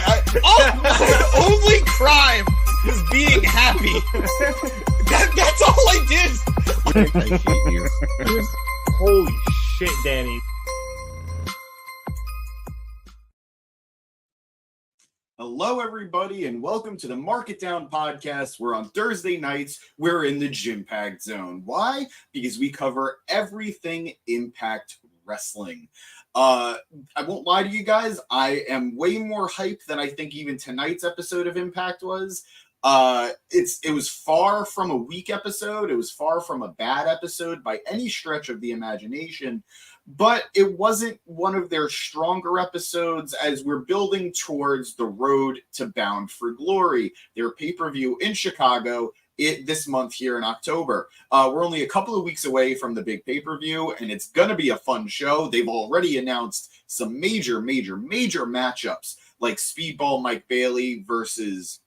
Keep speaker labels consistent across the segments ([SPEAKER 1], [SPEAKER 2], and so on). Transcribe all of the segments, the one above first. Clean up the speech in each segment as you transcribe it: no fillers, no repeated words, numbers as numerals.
[SPEAKER 1] My only crime was being happy. That's all I did. I hate you.
[SPEAKER 2] Holy shit, Danny.
[SPEAKER 3] Hello, everybody, and welcome to the Mark It Down podcast, where on Thursday nights, we're in the Gym-Packed Zone. Why? Because we cover everything Impact Wrestling. I won't lie to you guys, I am way more hyped than I think even tonight's episode of Impact was. It was far from a weak episode. It was far from a bad episode by any stretch of the imagination. But it wasn't one of their stronger episodes as we're building towards the road to Bound for Glory, their pay-per-view in Chicago this month here in October. We're only a couple of weeks away from the big pay-per-view, and it's going to be a fun show. They've already announced some major matchups, like Speedball Mike Bailey versus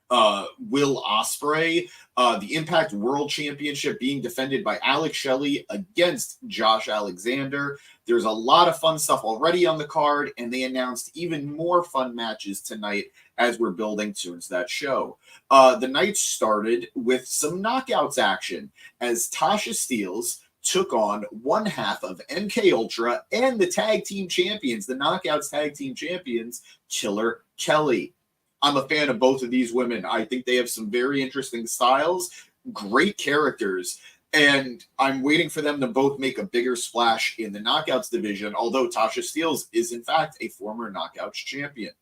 [SPEAKER 3] Will Ospreay, the Impact World Championship being defended by Alex Shelley against Josh Alexander. There's a lot of fun stuff already on the card, and they announced even more fun matches tonight as we're building towards that show. The night started with some knockouts action as Tasha Steelz took on one half of MK Ultra and the tag team champions, the Knockouts tag team champions, Killer Kelly. I'm a fan of both of these women. I think they have some very interesting styles, great characters, and I'm waiting for them to both make a bigger splash in the Knockouts division, although Tasha Steelz is, in fact, a former Knockouts champion.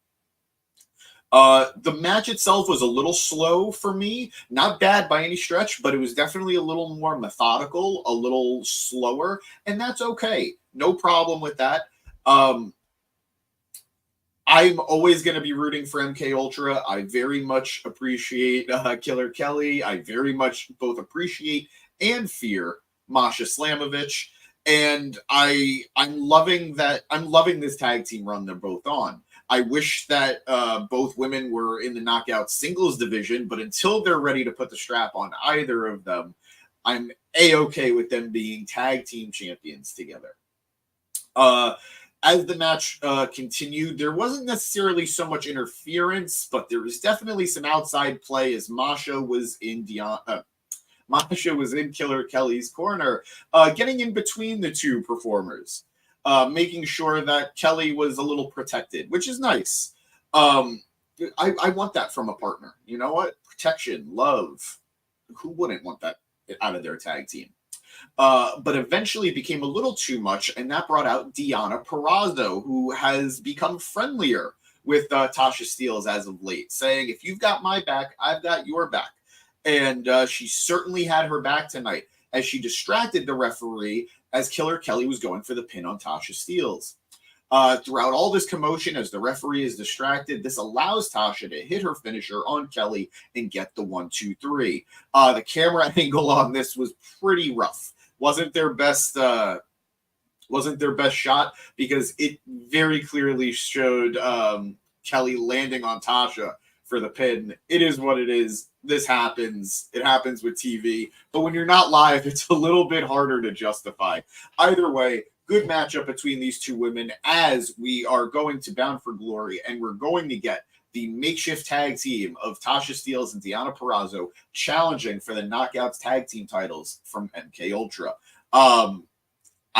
[SPEAKER 3] The match itself was a little slow for me. Not bad by any stretch, but it was definitely a little more methodical, a little slower, and that's okay. No problem with that. I'm always going to be rooting for MK Ultra. I very much appreciate Killer Kelly. I very much both appreciate and fear Masha Slamovich. And I'm loving this tag team run they're both on. I wish that both women were in the knockout singles division, but until they're ready to put the strap on either of them, I'm A-okay with them being tag team champions together. As the match continued, there wasn't necessarily so much interference, but there was definitely some outside play as Masha was in Killer Kelly's corner, getting in between the two performers, making sure that Kelly was a little protected, which is nice. I want that from a partner. You know what? Protection, love. Who wouldn't want that out of their tag team? But eventually it became a little too much, and that brought out Deonna Purrazzo, who has become friendlier with Tasha Steelz as of late, saying, if you've got my back, I've got your back. And she certainly had her back tonight as she distracted the referee as Killer Kelly was going for the pin on Tasha Steelz. Throughout all this commotion, as the referee is distracted, this allows Tasha to hit her finisher on Kelly and get the 1-2-3. The camera angle on this was pretty rough. Wasn't their best shot because it very clearly showed Kelly landing on Tasha for the pin. It is what it is. This happens. It happens with TV. But when you're not live, it's a little bit harder to justify. Either way, good matchup between these two women as we are going to Bound for Glory, and we're going to get the makeshift tag team of Tasha Steelz and Deonna Purrazzo challenging for the Knockouts tag team titles from MK Ultra. I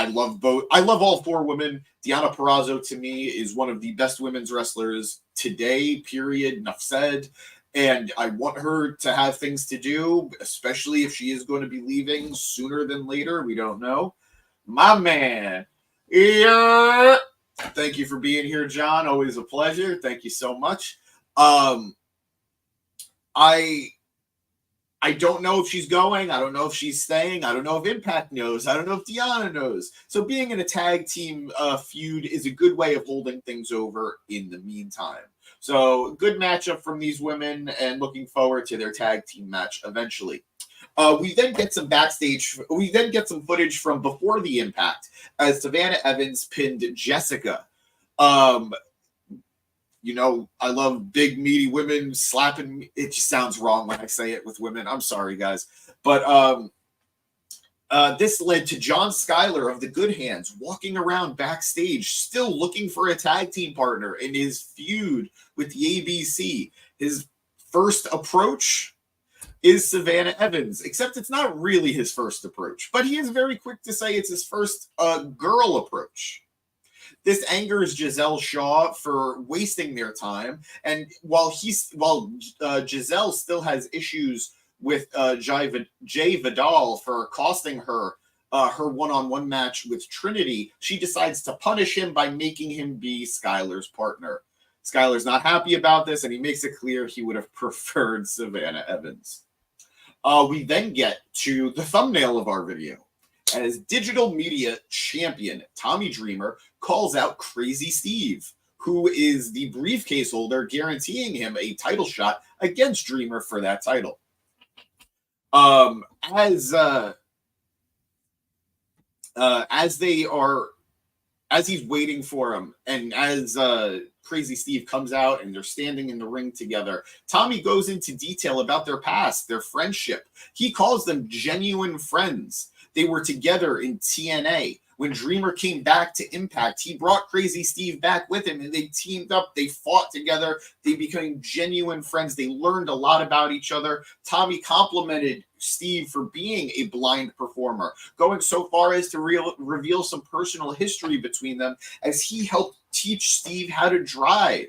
[SPEAKER 3] love both. I love all four women. Deonna Purrazzo, to me, is one of the best women's wrestlers today, period. Enough said. And I want her to have things to do, especially if she is going to be leaving sooner than later. We don't know. My man. Yeah. Thank you for being here, John. Always a pleasure. Thank you so much. I don't know if she's going. I don't know if she's staying. I don't know if Impact knows. I don't know if Deonna knows. So being in a tag team feud is a good way of holding things over in the meantime. So good matchup from these women, and looking forward to their tag team match eventually. We then get some footage from before the Impact as Savannah Evans pinned Jessica. You know, I love big, meaty women slapping. It just sounds wrong when I say it with women. I'm sorry, guys. But This led to John Schuyler of the Good Hands walking around backstage, still looking for a tag team partner in his feud with the ABC. His first approach is Savannah Evans, except it's not really his first approach, but he is very quick to say it's his first girl approach. This angers Giselle Shaw for wasting their time, and while Giselle still has issues with Jay Vidal for costing her her one-on-one match with Trinity, she decides to punish him by making him be Skylar's partner. Skylar's not happy about this, and he makes it clear he would have preferred Savannah Evans. We then get to the thumbnail of our video, as digital media champion Tommy Dreamer calls out Crazy Steve, who is the briefcase holder, guaranteeing him a title shot against Dreamer for that title. As he's waiting for him, and as Crazy Steve comes out and they're standing in the ring together, Tommy goes into detail about their past, their friendship. He calls them genuine friends. They were together in TNA. When Dreamer came back to Impact, he brought Crazy Steve back with him, and they teamed up. They fought together. They became genuine friends. They learned a lot about each other. Tommy complimented Steve for being a blind performer, going so far as to reveal some personal history between them, as he helped teach Steve how to drive.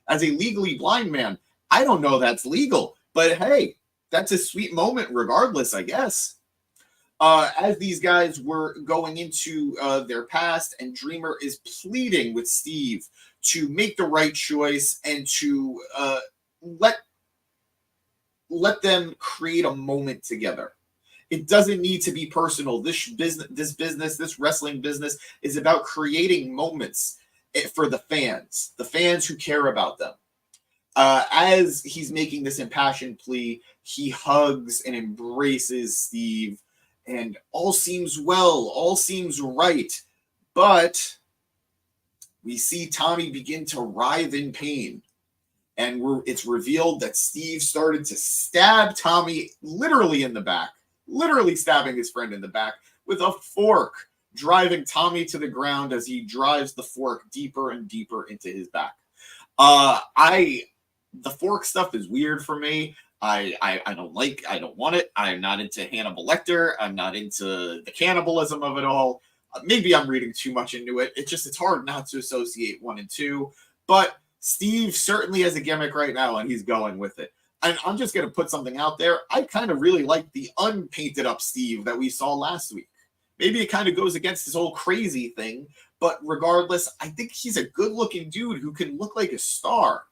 [SPEAKER 3] As a legally blind man, I don't know that's legal, but hey, that's a sweet moment regardless, I guess. As these guys were going into their past, and Dreamer is pleading with Steve to make the right choice and to let them create a moment together. It doesn't need to be personal. This wrestling business is about creating moments for the fans who care about them. As he's making this impassioned plea, he hugs and embraces Steve, and all seems well, all seems right. But we see Tommy begin to writhe in pain. And it's revealed that Steve started to stab Tommy literally in the back, literally stabbing his friend in the back with a fork, driving Tommy to the ground as he drives the fork deeper and deeper into his back. The fork stuff is weird for me. I don't want it. I'm not into Hannibal Lecter. I'm not into the cannibalism of it all. Maybe I'm reading too much into it. It's hard not to associate 1 and 2. But Steve certainly has a gimmick right now, and he's going with it. And I'm just going to put something out there. I kind of really like the unpainted up Steve that we saw last week. Maybe it kind of goes against this whole crazy thing, but regardless, I think he's a good-looking dude who can look like a star.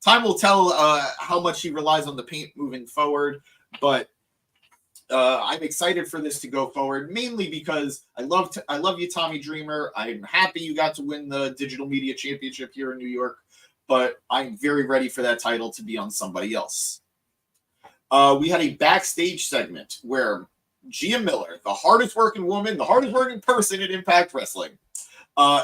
[SPEAKER 3] Time will tell how much he relies on the paint moving forward, but I'm excited for this to go forward, mainly because I love you, Tommy Dreamer. I'm happy you got to win the Digital Media Championship here in New York, but I'm very ready for that title to be on somebody else. We had a backstage segment where Gia Miller, the hardest working woman, the hardest working person in Impact Wrestling,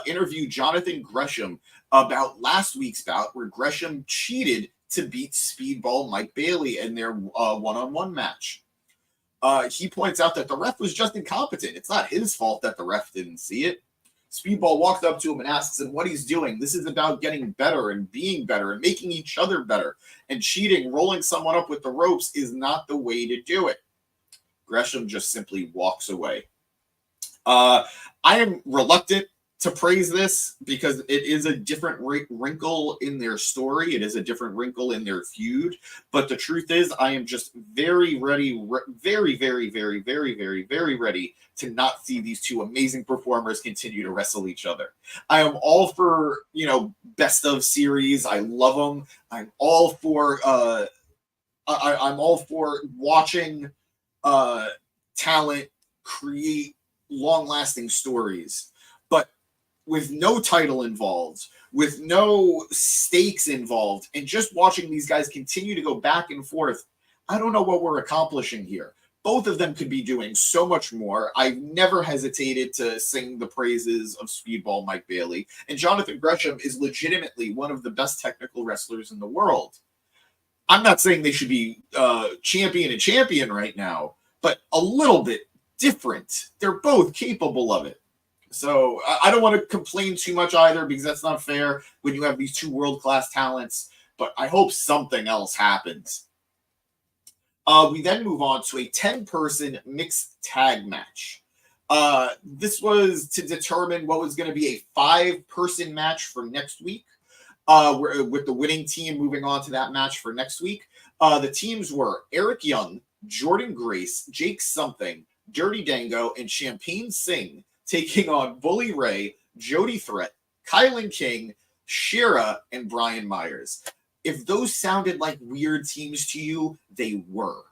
[SPEAKER 3] interviewed Jonathan Gresham about last week's bout where Gresham cheated to beat Speedball Mike Bailey in their one-on-one match. He points out that the ref was just incompetent. It's not his fault that the ref didn't see it. Speedball walks up to him and asks him what he's doing. This is about getting better and being better and making each other better. And cheating, rolling someone up with the ropes is not the way to do it. Gresham just simply walks away. I am reluctant to praise this because it is a different wrinkle in their story. It is a different wrinkle in their feud. But the truth is, I am just very ready, very, very, very, very, very, very ready to not see these two amazing performers continue to wrestle each other. I am all for, best of series. I love them. I'm all for I'm all for watching talent create long-lasting stories. But with no title involved, with no stakes involved, and just watching these guys continue to go back and forth, I don't know what we're accomplishing here. Both of them could be doing so much more. I've never hesitated to sing the praises of Speedball Mike Bailey, and Jonathan Gresham is legitimately one of the best technical wrestlers in the world. I'm not saying they should be champion and champion right now, but a little bit different. They're both capable of it. So I don't want to complain too much either, because that's not fair when you have these two world-class talents. But I hope something else happens. We then move on to a 10-person mixed tag match. This was to determine what was going to be a 5-person match for next week, with the winning team moving on to that match for next week. The teams were Eric Young, Jordan Grace, Jake Something, Dirty Dango, and Champagne Singh taking on Bully Ray, Jody Threat, Kylan King, Shira, and Brian Myers. If those sounded like weird teams to you, they were.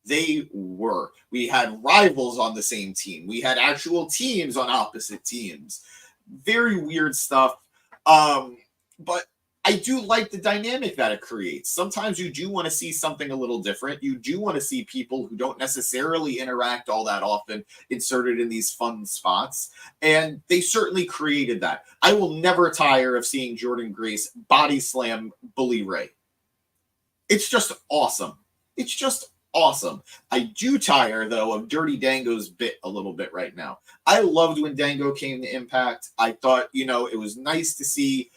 [SPEAKER 3] They were. We had rivals on the same team. We had actual teams on opposite teams. Very weird stuff. But I do like the dynamic that it creates. Sometimes you do want to see something a little different. You do want to see people who don't necessarily interact all that often inserted in these fun spots. And they certainly created that. I will never tire of seeing Jordan Grace body slam Bully Ray. It's just awesome. It's just awesome. I do tire, though, of Dirty Dango's bit a little bit right now. I loved when Dango came to Impact. I thought, it was nice to see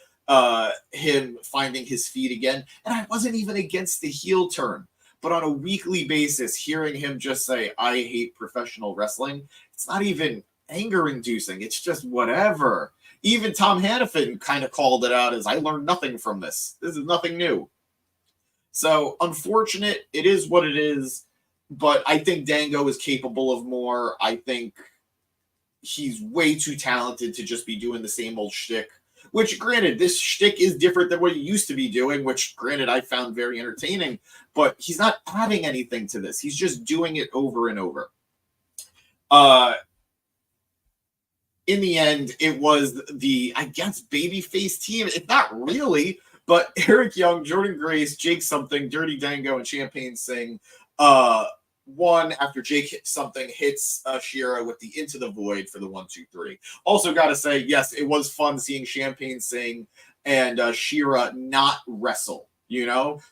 [SPEAKER 3] him finding his feet again. And I wasn't even against the heel turn. But on a weekly basis, hearing him just say, I hate professional wrestling, it's not even anger-inducing. It's just whatever. Even Tom Hannafin kind of called it out as, I learned nothing from this. This is nothing new. So, unfortunate, it is what it is, but I think Dango is capable of more. I think he's way too talented to just be doing the same old shtick, which, granted, this shtick is different than what he used to be doing, which, granted, I found very entertaining, but he's not adding anything to this. He's just doing it over and over. In the end, it was the, I guess, babyface team. It's not really. But Eric Young, Jordan Grace, Jake Something, Dirty Dango, and Champagne Singh won after Jake Something hits Shira with the Into the Void for the 1-2-3. Also got to say, yes, it was fun seeing Champagne Singh and Shira not wrestle.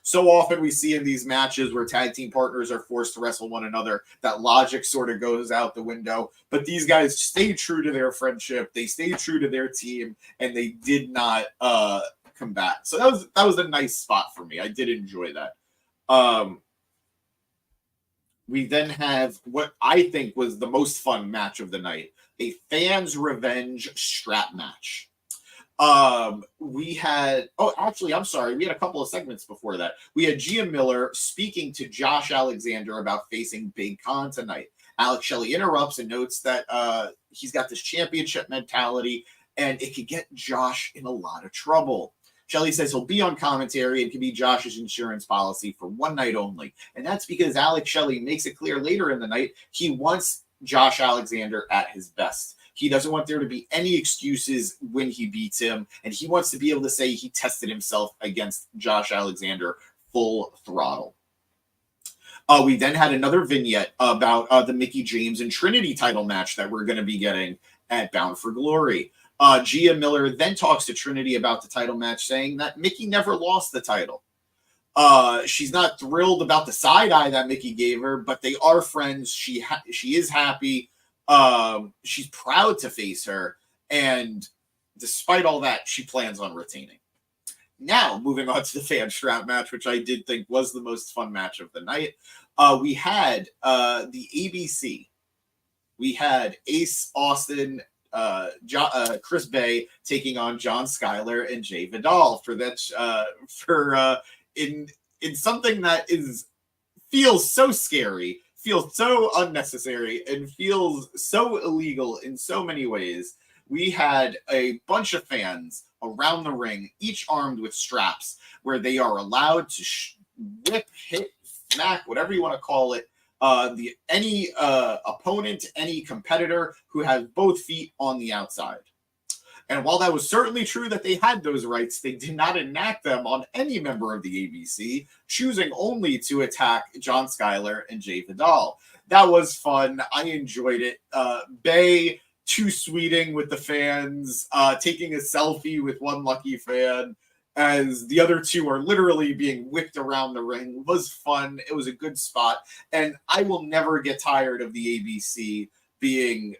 [SPEAKER 3] So often we see in these matches where tag team partners are forced to wrestle one another, that logic sort of goes out the window. But these guys stayed true to their friendship. They stayed true to their team, and they did not combat. So that was a nice spot for me. I did enjoy that. We then have what I think was the most fun match of the night, a fans revenge strap match. We had we had a couple of segments before that. We had Gia Miller speaking to Josh Alexander about facing Big Con tonight. Alex Shelley interrupts and notes that he's got this championship mentality and it could get Josh in a lot of trouble. Shelley says he'll be on commentary and can be Josh's insurance policy for one night only. And that's because Alex Shelley makes it clear later in the night he wants Josh Alexander at his best. He doesn't want there to be any excuses when he beats him, and he wants to be able to say he tested himself against Josh Alexander full throttle. We then had another vignette about the Mickie James and Trinity title match that we're going to be getting at Bound for Glory. Gia Miller then talks to Trinity about the title match, saying that Mickie never lost the title. She's not thrilled about the side eye that Mickie gave her, but they are friends. She is happy. She's proud to face her, and despite all that, she plans on retaining. Now, moving on to the fan strap match, which I did think was the most fun match of the night. We had the ABC. We had Ace Austin, Chris Bay taking on John Schuyler and Jay Vidal for that in something that feels so scary, feels so unnecessary, and feels so illegal in so many ways. We had a bunch of fans around the ring, each armed with straps, where they are allowed to whip, hit, smack, whatever you want to call it, any opponent, any competitor who has both feet on the outside. And while that was certainly true that they had those rights, they did not enact them on any member of the ABC, choosing only to attack John Schuyler and Jay Vidal. That was fun. I enjoyed it. Bay too sweeting with the fans, taking a selfie with one lucky fan. as the other two are literally being whipped around the ring was fun. It was a good spot. And I will never get tired of the ABC being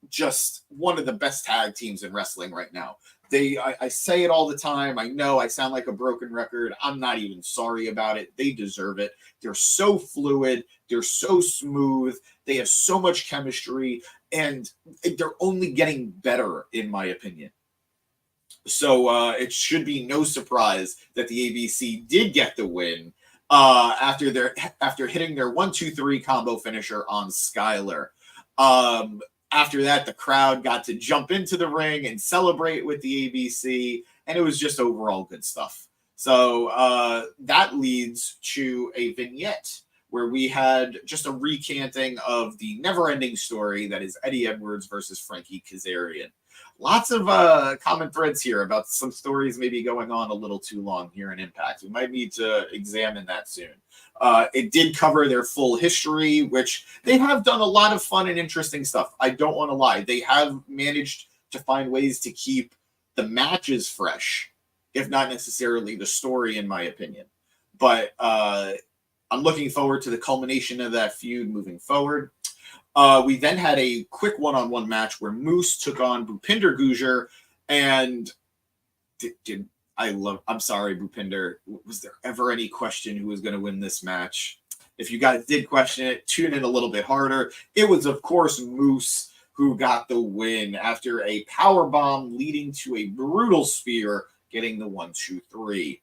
[SPEAKER 3] just one of the best tag teams in wrestling right now. I say it all the time. I know I sound like a broken record. I'm not even sorry about it. They deserve it. They're so fluid. They're so smooth. They have so much chemistry, and they're only getting better, in my opinion. So it should be no surprise that the ABC did get the win after hitting their 1-2-3 combo finisher on Skylar. After that, the crowd got to jump into the ring and celebrate with the ABC, and it was just overall good stuff. So that leads to a vignette where we had just a recanting of the never-ending story that is Eddie Edwards versus Frankie Kazarian. Lots of common threads here about some stories maybe going on a little too long here in Impact. We might need to examine that soon. It did cover their full history, which they have done a lot of fun and interesting stuff. I don't want to lie. They have managed to find ways to keep the matches fresh, if not necessarily the story, in my opinion. But I'm looking forward to the culmination of that feud moving forward. We then had a quick one-on-one match where Moose took on Bhupinder Gujjar, and I'm sorry, Bhupinder. Was there ever any question who was going to win this match? If you guys did question it, tune in a little bit harder. It was, of course, Moose who got the win after a power bomb leading to a brutal spear, getting the 1-2-3.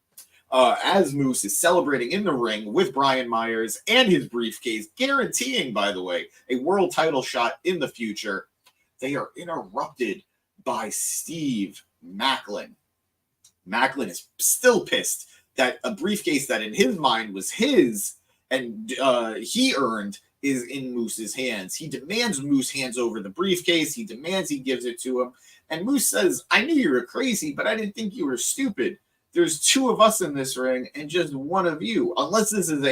[SPEAKER 3] As Moose is celebrating in the ring with Brian Myers and his briefcase, guaranteeing, by the way, a world title shot in the future, they are interrupted by Steve Maclin. Maclin is still pissed that a briefcase that in his mind was his and he earned is in Moose's hands. He demands Moose hands over the briefcase. He demands he gives it to him. And Moose says, I knew you were crazy, but I didn't think you were stupid. There's two of us in this ring and just one of you. Unless this is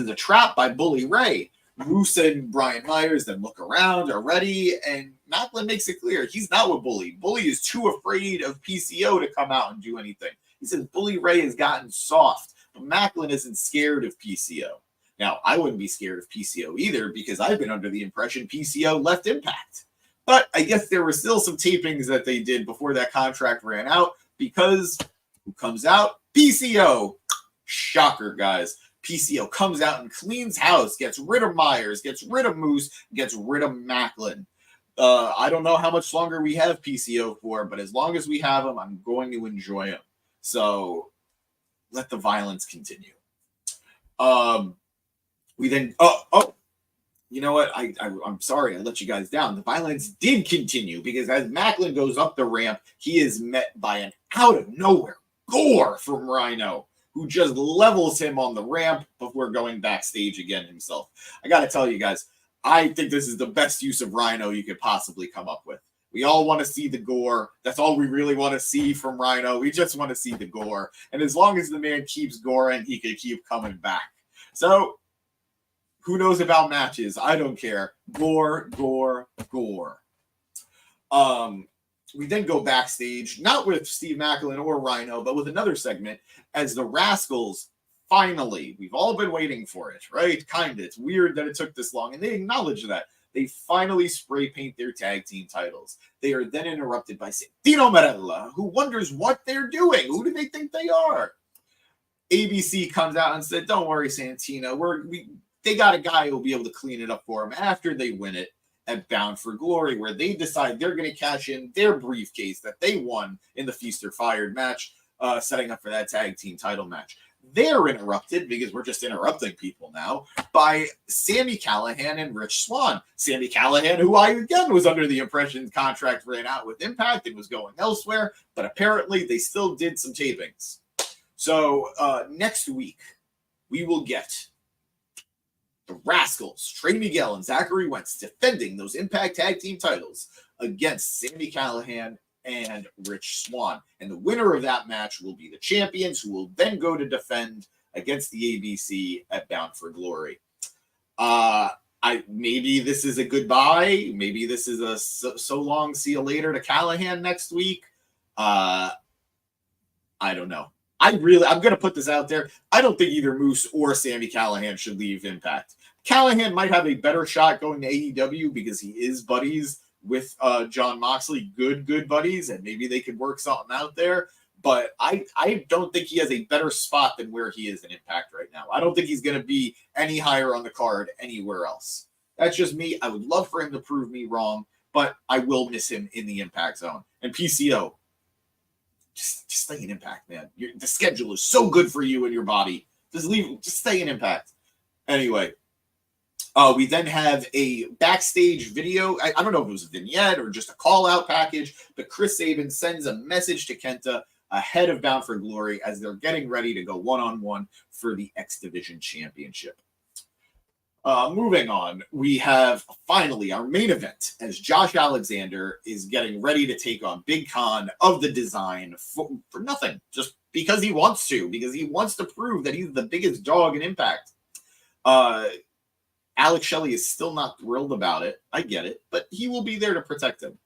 [SPEAKER 3] a trap by Bully Ray. Moose and Brian Myers then look around, are ready, and Maclin makes it clear he's not with Bully. Bully is too afraid of PCO to come out and do anything. He says Bully Ray has gotten soft, but Maclin isn't scared of PCO. Now, I wouldn't be scared of PCO either because I've been under the impression PCO left Impact. But I guess there were still some tapings that they did before that contract ran out because who comes out? PCO. Shocker, guys. PCO comes out and cleans house, gets rid of Myers, gets rid of Moose, gets rid of Maclin. I don't know how much longer we have PCO for, but as long as we have him, I'm going to enjoy him. So let the violence continue. We then, you know what? I'm sorry, I let you guys down. The violence did continue because as Maclin goes up the ramp, he is met by an out of nowhere gore from Rhino, who just levels him on the ramp before going backstage again himself. I got to tell you guys, I think this is the best use of Rhino you could possibly come up with. We all want to see the gore. That's all we really want to see from Rhino. We just want to see the gore. And as long as the man keeps goring, he could keep coming back. So, who knows about matches? I don't care. Gore, gore, gore. We then go backstage, not with Steve Maclin or Rhino, but with another segment as the Rascals finally, we've all been waiting for it, right? Kind of. It's weird that it took this long, and they acknowledge that. They finally spray paint their tag team titles. They are then interrupted by Santino Marella, who wonders what they're doing. Who do they think they are? ABC comes out and said, don't worry, Santino. They got a guy who will be able to clean it up for them after they win it at Bound for Glory, where they decide they're going to cash in their briefcase that they won in the Feast or Fired match, setting up for that tag team title match. They're interrupted, because we're just interrupting people now, by Sami Callihan and Rich Swann. Sami Callihan, who I, again, was under the impression contract ran out with Impact and was going elsewhere, but apparently they still did some tapings. So next week, we will get the Rascals, Trey Miguel and Zachary Wentz, defending those Impact Tag Team titles against Sami Callihan and Rich Swann. And the winner of that match will be the champions, who will then go to defend against the ABC at Bound for Glory. Maybe this is a goodbye. Maybe this is a so long, see you later to Callihan next week. I don't know. I'm going to put this out there. I don't think either Moose or Sami Callihan should leave Impact. Callahan might have a better shot going to AEW because he is buddies with Jon Moxley, good buddies, and maybe they could work something out there. But I don't think he has a better spot than where he is in Impact right now. I don't think he's going to be any higher on the card anywhere else. That's just me. I would love for him to prove me wrong, but I will miss him in the Impact Zone. And PCO, just stay in Impact, man. The schedule is so good for you and your body. Just stay in Impact. Anyway, we then have a backstage video. I don't know if it was a vignette or just a call-out package, but Chris Sabin sends a message to Kenta ahead of Bound for Glory as they're getting ready to go one-on-one for the X Division Championship. Moving on, we have finally our main event as Josh Alexander is getting ready to take on Big Khan of the Design for nothing, just because he wants to prove that he's the biggest dog in Impact. Alex Shelley is still not thrilled about it. I get it, but he will be there to protect him.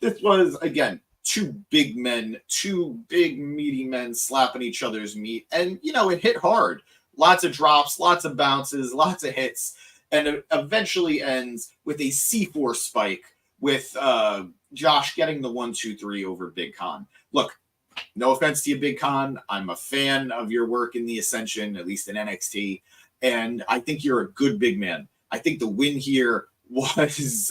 [SPEAKER 3] This was, again, two big meaty men slapping each other's meat, and, it hit hard. Lots of drops, lots of bounces, lots of hits, and it eventually ends with a C4 spike with Josh getting the 1-2-3 over Big Khan. Look, no offense to you, Big Khan. I'm a fan of your work in the Ascension, at least in NXT, and I think you're a good big man. I think the win here was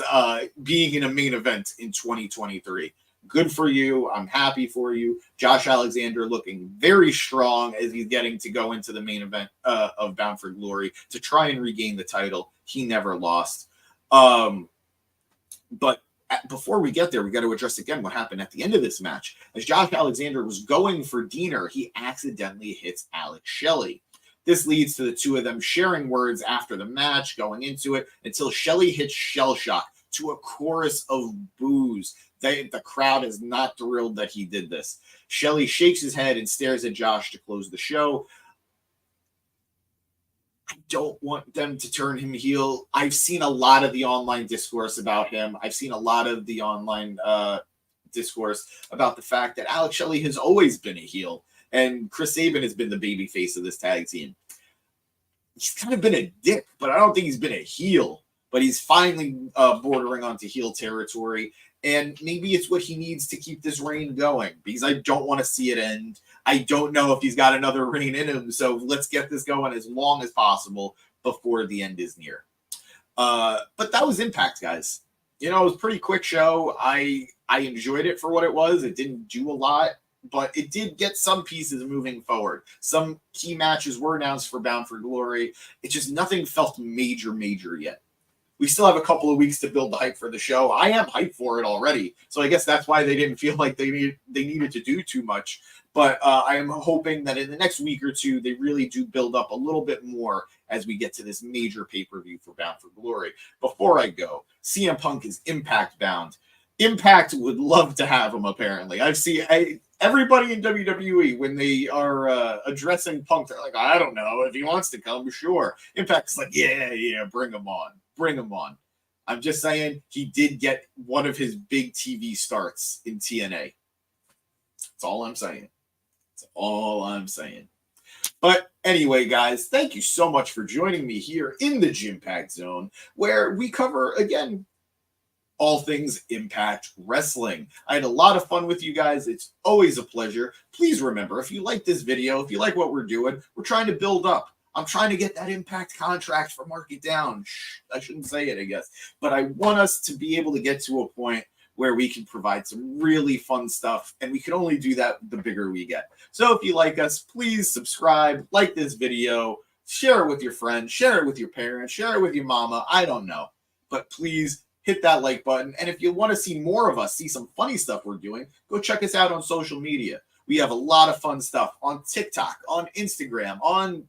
[SPEAKER 3] being in a main event in 2023. Good for you. I'm happy for you. Josh Alexander looking very strong as he's getting to go into the main event of Bound for Glory to try and regain the title. He never lost. But before we get there, we got to address again what happened at the end of this match. As Josh Alexander was going for Diener, he accidentally hits Alex Shelley. This leads to the two of them sharing words after the match, going into it, until Shelley hits Shell Shock to a chorus of boos. The crowd is not thrilled that he did this. Shelley shakes his head and stares at Josh to close the show. I don't want them to turn him heel. I've seen a lot of the online discourse about him. I've seen a lot of the online discourse about the fact that Alex Shelley has always been a heel, and Chris Sabin has been the baby face of this tag team. He's kind of been a dick, but I don't think he's been a heel. But he's finally bordering onto heel territory. And maybe it's what he needs to keep this reign going, because I don't want to see it end. I don't know if he's got another reign in him, so let's get this going as long as possible before the end is near. But that was Impact, guys. It was a pretty quick show. I enjoyed it for what it was. It didn't do a lot, but it did get some pieces moving forward. Some key matches were announced for Bound for Glory. It just nothing felt major yet. We still have a couple of weeks to build the hype for the show. I am hyped for it already, so I guess that's why they didn't feel like they needed to do too much. But I am hoping that in the next week or two, they really do build up a little bit more as we get to this major pay-per-view for Bound for Glory. Before I go, CM Punk is Impact bound. Impact would love to have him, apparently. Everybody in WWE, when they are addressing Punk, they're like, I don't know. If he wants to come, sure. Impact's like, yeah, bring him on. Bring him on. I'm just saying he did get one of his big TV starts in TNA. That's all I'm saying. That's all I'm saying. But anyway, guys, thank you so much for joining me here in the Impact Zone, where we cover, again, all things Impact Wrestling. I had a lot of fun with you guys. It's always a pleasure. Please remember, if you like this video, if you like what we're doing, we're trying to build up. I'm trying to get that Impact contract for Mark It Down. I shouldn't say it, I guess. But I want us to be able to get to a point where we can provide some really fun stuff, and we can only do that the bigger we get. So if you like us, please subscribe, like this video, share it with your friends, share it with your parents, share it with your mama. I don't know. But please hit that like button. And if you want to see more of us, see some funny stuff we're doing, go check us out on social media. We have a lot of fun stuff on TikTok, on Instagram, on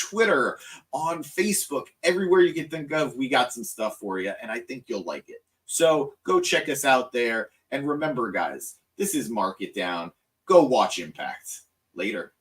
[SPEAKER 3] Twitter, on Facebook, everywhere you can think of, we got some stuff for you, and I think you'll like it. So go check us out there. And remember, guys, this is Mark It Down. Go watch Impact. Later.